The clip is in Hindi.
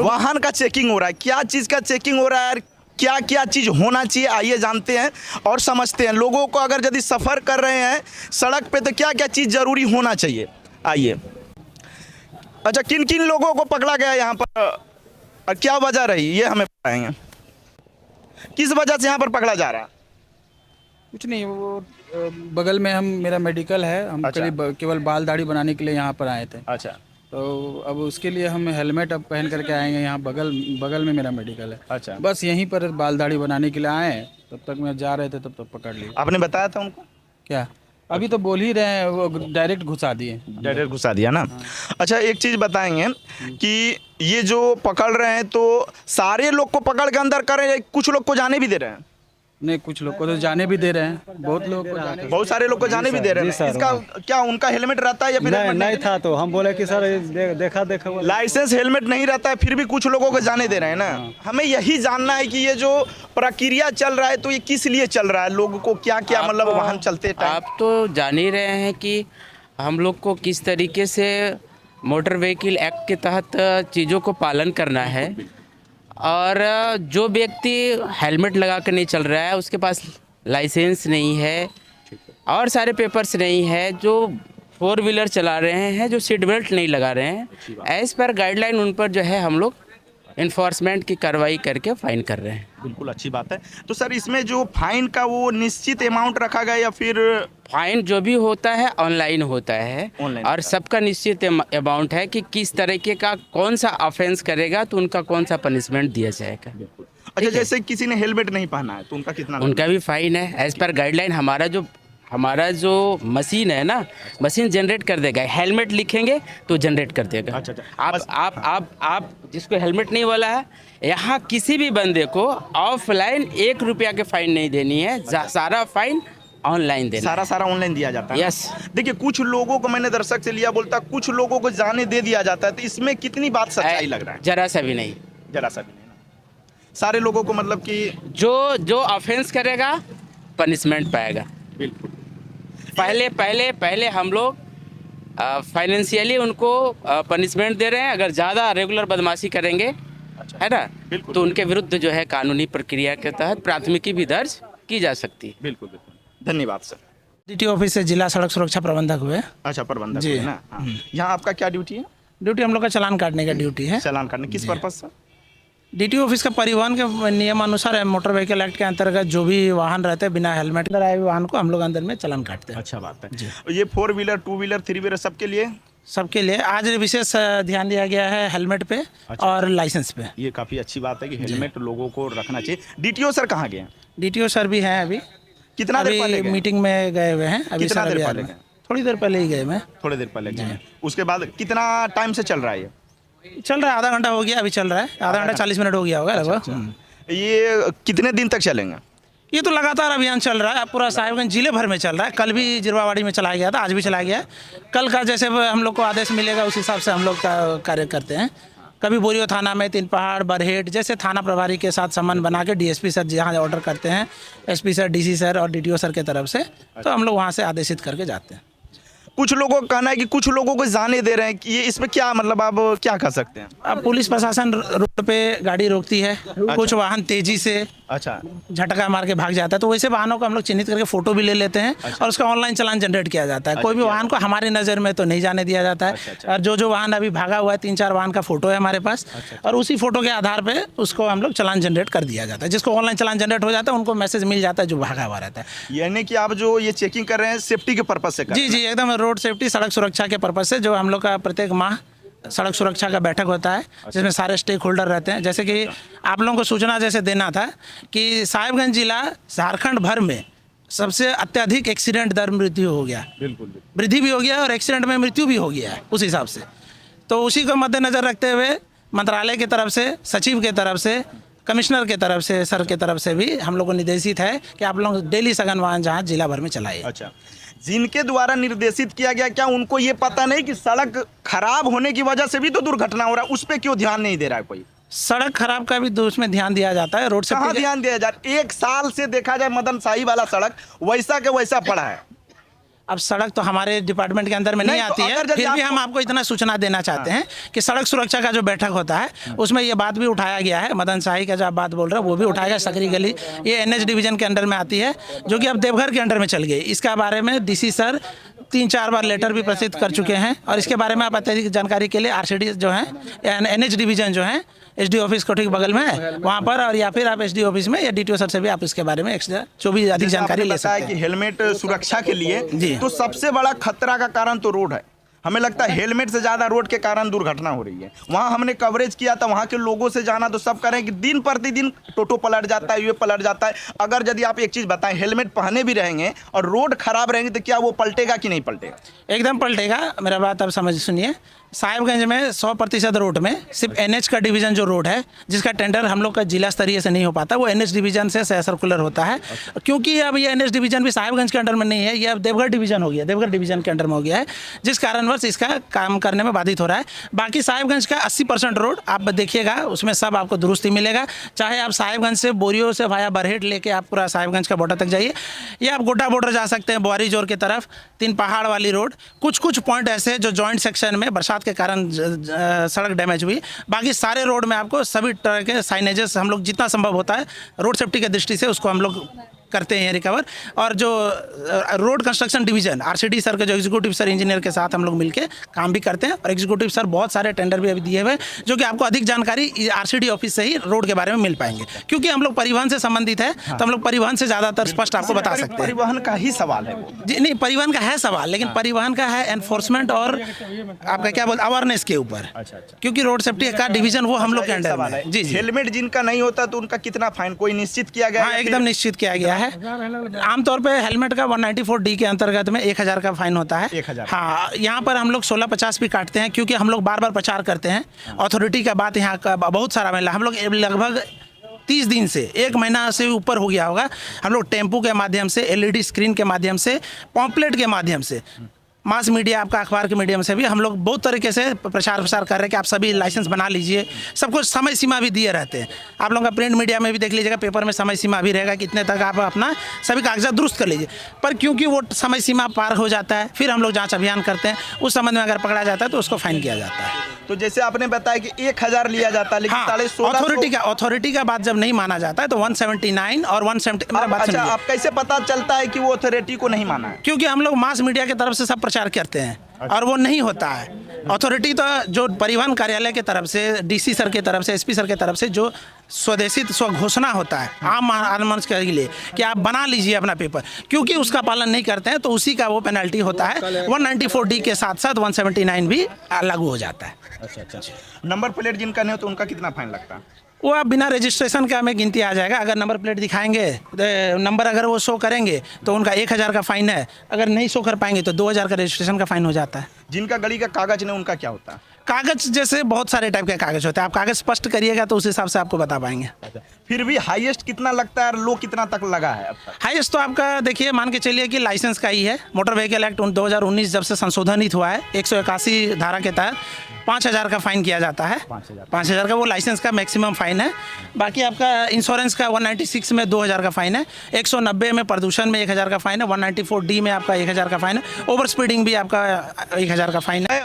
वाहन का चेकिंग हो रहा है, क्या चीज़ का चेकिंग हो रहा है, क्या क्या चीज़ होना चाहिए, आइए जानते हैं और समझते हैं। लोगों को अगर यदि सफ़र कर रहे हैं सड़क पे तो क्या क्या चीज़ ज़रूरी होना चाहिए, आइए। अच्छा, किन किन लोगों को पकड़ा गया यहाँ पर और क्या वजह रही, ये हमें बताएंगे। किस वजह से यहाँ पर पकड़ा जा रहा है? कुछ नहीं, वो बगल में मेरा मेडिकल है, हम अच्छा। केवल बाल दाढ़ी बनाने के लिए यहाँ पर आए थे। अच्छा। तो अब उसके लिए हम हेलमेट अब पहन करके आएंगे, यहाँ बगल में मेरा मेडिकल है। अच्छा। बस यहीं पर बाल दाढ़ी बनाने के लिए आए हैं, तब तक मैं जा रहे थे तब तक पकड़ लिए। आपने बताया था उनको? क्या अभी तो बोल ही रहे हैं, वो डायरेक्ट घुसा दिए। डायरेक्ट घुसा दिया ना। अच्छा, एक चीज़ बताएंगे कि ये जो पकड़ रहे हैं तो सारे लोग को पकड़ के अंदर कर रहे हैं, कुछ लोग को जाने भी दे रहे हैं? नहीं, कुछ लोग को तो जाने भी दे रहे हैं, बहुत लोग को बहुत सारे लोग को जाने भी दे रहे हैं। इसका क्या उनका हेलमेट रहता है या फिर हेलमेट नहीं था? तो हम बोले कि सर देखा लाइसेंस हेलमेट नहीं रहता है, फिर भी कुछ लोगों को जाने दे रहे हैं ना। हमें यही जानना है कि ये जो प्रक्रिया चल रहा है तो ये किस लिए चल रहा है, लोगों को क्या क्या मतलब वाहन चलते टाइम। आप तो जान ही रहे हैं कि हम लोग को किस तरीके से मोटर व्हीकल एक्ट के तहत चीज़ों को पालन करना है, और जो व्यक्ति हेलमेट लगा कर नहीं चल रहा है उसके पास लाइसेंस नहीं है और सारे पेपर्स नहीं है, जो 4 व्हीलर चला रहे हैं, जो सीट बेल्ट नहीं लगा रहे हैं, एज पर गाइडलाइन उन पर जो है हम लोग इन्फोर्समेंट की कार्रवाई करके फाइन कर रहे हैं। बिल्कुल अच्छी बात है। तो सर इसमें जो फाइन का वो निश्चित अमाउंट रखा गया या फिर फाइन जो भी होता है ऑनलाइन होता है, ऑनलाइन और सबका निश्चित अमाउंट है कि किस तरीके का कौन सा ऑफेंस करेगा तो उनका कौन सा पनिशमेंट दिया जाएगा। अच्छा, जैसे किसी ने हेलमेट नहीं पहना है तो उनका कितना उनका भी फाइन है एज पर गाइडलाइन। हमारा जो मशीन है ना, मशीन जनरेट कर देगा, हेलमेट लिखेंगे तो जनरेट कर देगा। अच्छा। आप जिसको हेलमेट नहीं वाला है, यहाँ किसी भी बंदे को ऑफलाइन 1 रुपया के फाइन नहीं देनी है, सारा फाइन ऑनलाइन देना। सारा ऑनलाइन दिया जाता है। यस। देखिए, कुछ लोगों को मैंने दर्शक से लिया, बोलता कुछ लोगों को जाने दे दिया जाता है, तो इसमें कितनी बात सच्चाई लग रहा है? जरा सा भी नहीं, जरा सा भी नहीं ना। सारे लोगों को मतलब कि जो ऑफेंस करेगा पनिशमेंट पाएगा। बिल्कुल। पहले हम लोग फाइनेंशियली उनको पनिशमेंट दे रहे हैं, अगर ज़्यादा रेगुलर बदमाशी करेंगे, है ना, तो उनके विरुद्ध जो है कानूनी प्रक्रिया के तहत प्राथमिकी भी दर्ज की जा सकती है। बिल्कुल बिल्कुल। धन्यवाद सर। DTO ऑफिस से जिला सड़क सुरक्षा प्रबंधक हुए। अच्छा, प्रबंधक जी। है ना। हाँ। यहाँ आपका क्या ड्यूटी है? ड्यूटी हम लोग का चालान काटने का ड्यूटी है। चालान काटने किस पर्पज से? DTO ऑफिस का परिवहन के नियमानुसार है, मोटर व्हीकल एक्ट के अंतर्गत जो भी वाहन रहते हैं बिना हेलमेट अंदर आए हुए वाहन को हम लोग अंदर में चालान काटते हैं। अच्छा बात है। ये 4 व्हीलर 2 व्हीलर 3 व्हीलर सबके लिए? सबके लिए आज विशेष ध्यान दिया गया है हेलमेट पे और लाइसेंस पे। ये काफ़ी अच्छी बात है कि हेलमेट लोगों को रखना चाहिए। DTO सर कहाँ गए? DTO सर भी हैं अभी। कितना देर पहले गए? मीटिंग में गए हुए हैं अभी। कितना सर देर अभी पहले आ गए? रहे हैं। थोड़ी देर पहले ही गए मैं। थोड़ी देर पहले गए। उसके बाद कितना टाइम से चल रहा है ये? चल रहा है, आधा घंटा हो गया, अभी चल रहा है, आधा घंटा 40 मिनट हो गया होगा लगभग। ये कितने दिन तक चलेंगे? ये तो लगातार अभियान चल रहा है, पूरा साहिबगंज जिले भर में चल रहा है। कल भी जिरवावाड़ी में चलाया गया था, आज भी चलाया गया है। कल का जैसे हम लोग को आदेश मिलेगा उस हिसाब से हम लोग का कार्य करते हैं। कभी बोरियो थाना में, 3 पहाड़, बरहेट जैसे थाना प्रभारी के साथ संबंध बना के DSP सर जहाँ ऑर्डर करते हैं, SP सर, DC सर और DTO सर के तरफ से, तो हम लोग वहाँ से आदेशित करके जाते हैं। कुछ लोगों का कहना है कि कुछ लोगों को जाने दे रहे हैं कि ये इसमें क्या मतलब आप क्या कह सकते हैं? अब पुलिस प्रशासन रोड पे गाड़ी रोकती है, कुछ वाहन तेजी से अच्छा झटका मार के भाग जाता है, तो वैसे वाहनों को हम लोग चिन्हित करके फोटो भी ले लेते हैं और उसका ऑनलाइन चालान जनरेट किया जाता है। कोई भी वाहन को हमारी नज़र में तो नहीं जाने दिया जाता है। और जो वाहन अभी भागा हुआ है 3-4 वाहन का फोटो है हमारे पास, और उसी फोटो के आधार पर उसको हम लोग चालान जनरेट कर दिया जाता है। जिसको ऑनलाइन चालान जनरेट हो जाता है उनको मैसेज मिल जाता है जो भागा हुआ रहता है। यानी कि आप जो ये चेकिंग कर रहे हैं सेफ्टी के पर्पज से कर रहे हैं? जी, एकदम रोड सेफ्टी, सड़क सुरक्षा के पर्पज से, जो हम लोग का प्रत्येक माह सड़क सुरक्षा का बैठक होता है जिसमें सारे स्टेक होल्डर रहते हैं। जैसे कि आप लोगों को सूचना जैसे देना था कि साहिबगंज जिला झारखंड भर में सबसे अत्यधिक एक्सीडेंट दर मृत्यु हो गया, बिल्कुल वृद्धि भी हो गया और एक्सीडेंट में मृत्यु भी हो गया है उस हिसाब से। तो उसी को मद्देनजर रखते हुए मंत्रालय की तरफ से, सचिव के तरफ से, कमिश्नर के तरफ से, सर के तरफ से भी हम लोग को निर्देशित है कि आप लोग डेली सघन वाहन जांच जिला भर में चलाइए। अच्छा, जिनके द्वारा निर्देशित किया गया, क्या उनको ये पता नहीं कि सड़क खराब होने की वजह से भी तो दुर्घटना हो रहा है? उस पर क्यों ध्यान नहीं दे रहा है कोई? सड़क खराब का भी उसमें ध्यान दिया जाता है। रोड कहाँ सेफ्टी ध्यान दिया जाता है? 1 साल से देखा जाए मदन शाही वाला सड़क वैसा के वैसा पड़ा है। अब सड़क तो हमारे डिपार्टमेंट के अंदर में नहीं नहीं, तो आती है, अगर यदि फिर भी आपको- हम आपको इतना सूचना देना चाहते हैं कि सड़क सुरक्षा का जो बैठक होता है उसमें ये बात भी उठाया गया है। मदन शाही का जो आप बात बोल रहे हो वो भी उठाया गया। सकरी गली ये एनएच डिवीजन के अंडर में आती है, जो कि अब देवघर के अंडर में चल गई। इसका बारे में डीसी सर 3-4 बार लेटर भी प्रसिद्ध कर चुके हैं, और इसके बारे में आप अत्यधिक जानकारी के लिए आरसीडी जो है एनएच डिवीजन जो है एसडी ऑफिस को ठीक बगल में है वहाँ पर, और या फिर आप एसडी ऑफिस में या डीटीओ सर से भी आप इसके बारे में एक्स्ट्रा जो भी अधिक जैसे जानकारी आपने ले बताया सकते कि हैं। हेलमेट सुरक्षा के लिए जी। तो सबसे बड़ा खतरा का कारण तो रोड है। हमें लगता है हेलमेट से ज़्यादा रोड के कारण दुर्घटना हो रही है। वहाँ हमने कवरेज किया था, वहाँ के लोगों से जाना तो सब कह रहे हैं कि दिन प्रतिदिन टोटो पलट जाता है, ये पलट जाता है। अगर यदि आप एक चीज़ बताएं, हेलमेट पहने भी रहेंगे और रोड खराब रहेंगे तो क्या वो पलटेगा कि नहीं पलटेगा? एकदम पलटेगा। मेरा बात आप समझ सुनिए, साहिबगंज में 100% रोड में सिर्फ एनएच का डिवीजन जो रोड है जिसका टेंडर हम लोग का जिला स्तरीय से नहीं हो पाता, वो एनएच डिवीजन से सर्कुलर होता है। क्योंकि अब ये एनएच डिवीजन भी साहिबगंज के अंडर में नहीं है, ये अब देवघर डिवीजन हो गया, देवघर डिवीजन के अंडर में हो गया है, जिस कारणवश इसका काम करने में बाधित हो रहा है। बाकी साहिबगंज का 80% रोड आप देखिएगा, उसमें सब आपको दुरुस्ती मिलेगा। चाहे आप साहिबगंज से बोरियो से वाया बरहेट लेके आप पूरा साहिबगंज का बॉर्डर तक जाइए, या आप गोटा बॉर्डर जा सकते हैं बोआरी जोर की तरफ, 3 पहाड़ वाली रोड। कुछ पॉइंट ऐसे जो जॉइंट सेक्शन में बरसात के कारण सड़क डैमेज हुई, बाकी सारे रोड में आपको सभी तरह के साइनेजेस हम लोग जितना संभव होता है रोड सेफ्टी की दृष्टि से उसको हम लोग करते हैं रिकवर। और जो road construction division RCD sir के जो एग्जीक्यूटिव सर इंजीनियर के साथ हम लोग मिलके काम भी करते हैं, और एग्जीक्यूटिव सर बहुत सारे टेंडर भी अभी दिए हुए हैं, जो कि आपको अधिक जानकारी आरसीडी ऑफिस से ही रोड के बारे में मिल पाएंगे। क्योंकि हम लोग परिवहन से संबंधित है तो हम लोग परिवहन से ज़्यादातर स्पष्ट आपको बता सकते हैं। परिवहन का ही सवाल है वो। जी नहीं, परिवहन का है सवाल, लेकिन परिवहन का है एनफोर्समेंट और आपका क्या बोलते अवेयरनेस के ऊपर। क्योंकि रोड सेफ्टी का डिवीजन वो हम लोग के अंडर में है। जी जी। हेलमेट जिनका नहीं होता तो उनका कितना फाइन कोई निश्चित किया गया हाँ, है? एकदम निश्चित किया गया है। आमतौर पे हेलमेट का 194D के अंतर्गत में 1000 का फाइन होता है। 1000। हाँ, यहाँ पर हम लोग 1650 भी काटते हैं, क्योंकि हम लोग बार बार प्रचार करते हैं। अथॉरिटी का बात यहाँ का बहुत सारा महिला हम लोग लगभग 30 दिन से 1 महीना से ऊपर हो गया होगा, हम लोग टेम्पू के माध्यम से, एलईडी स्क्रीन के माध्यम से, पॉम्पलेट के माध्यम से, मास मीडिया आपका अखबार के मीडियम से भी हम लोग बहुत तरीके से प्रचार प्रसार कर रहे हैं कि आप सभी लाइसेंस बना लीजिए। सब कुछ समय सीमा भी दिए रहते हैं। आप लोगों का प्रिंट मीडिया में भी देख लीजिएगा, पेपर में समय सीमा भी रहेगा कि इतने तक आप अपना सभी कागजात दुरुस्त कर लीजिए। पर क्योंकि वो समय सीमा पार हो जाता है, फिर हम लोग जांच अभियान करते हैं, उस संबंध में अगर पकड़ा जाता है तो उसको फाइन किया जाता है। तो जैसे आपने बताया कि 1000 लिया जाता है, लेकिन हाँ, 1650 अथॉरिटी का बात जब नहीं माना जाता है तो 179 और 170 मेरा बात अच्छा, सुनिए। आप कैसे पता चलता है कि वो अथॉरिटी को नहीं माना है? क्योंकि हम लोग मास मीडिया की तरफ से सब प्रचार करते हैं और वो नहीं होता है। अथॉरिटी तो जो परिवहन कार्यालय की तरफ से, डीसी सर की तरफ से, एसपी सर की तरफ से जो स्वदेशी स्वघोषणा होता है आम आदमी के लिए कि आप बना लीजिए अपना पेपर, क्योंकि उसका पालन नहीं करते हैं तो उसी का वो पेनल्टी होता है। 194D के साथ साथ 179 भी लागू हो जाता है। नंबर प्लेट जिनका नहीं हो तो उनका कितना फाइन लगता है? वो आप बिना रजिस्ट्रेशन का हमें गिनती आ जाएगा। अगर नंबर प्लेट दिखाएंगे, नंबर अगर वो शो करेंगे तो उनका 1000 का फाइन है, अगर नहीं शो कर पाएंगे तो 2000 का रजिस्ट्रेशन का फाइन हो जाता है। जिनका गाड़ी का कागज नहीं उनका क्या होता है? कागज जैसे बहुत सारे टाइप के कागज होते हैं, आप कागज स्पष्ट करिएगा तो उस हिसाब से आपको बता पाएंगे। फिर भी हाईएस्ट कितना लगता है, लो कितना तक लगा है अब तक? हाईएस्ट तो आपका देखिए, मान के चलिए कि लाइसेंस का ही है। मोटर व्हीकल एक्ट 2019 जब से संशोधनित हुआ है, 181 धारा के तहत 5000 का फाइन किया जाता है। 5000 का वो लाइसेंस का मैक्सिमम फाइन है। बाकी आपका इंश्योरेंस का 196 में 2000 का फाइन है, 190 में प्रदूषण में 1000 का फाइन है, 194D में आपका 1000 का फाइन है, ओवर स्पीडिंग भी आपका 1000 का फाइन है।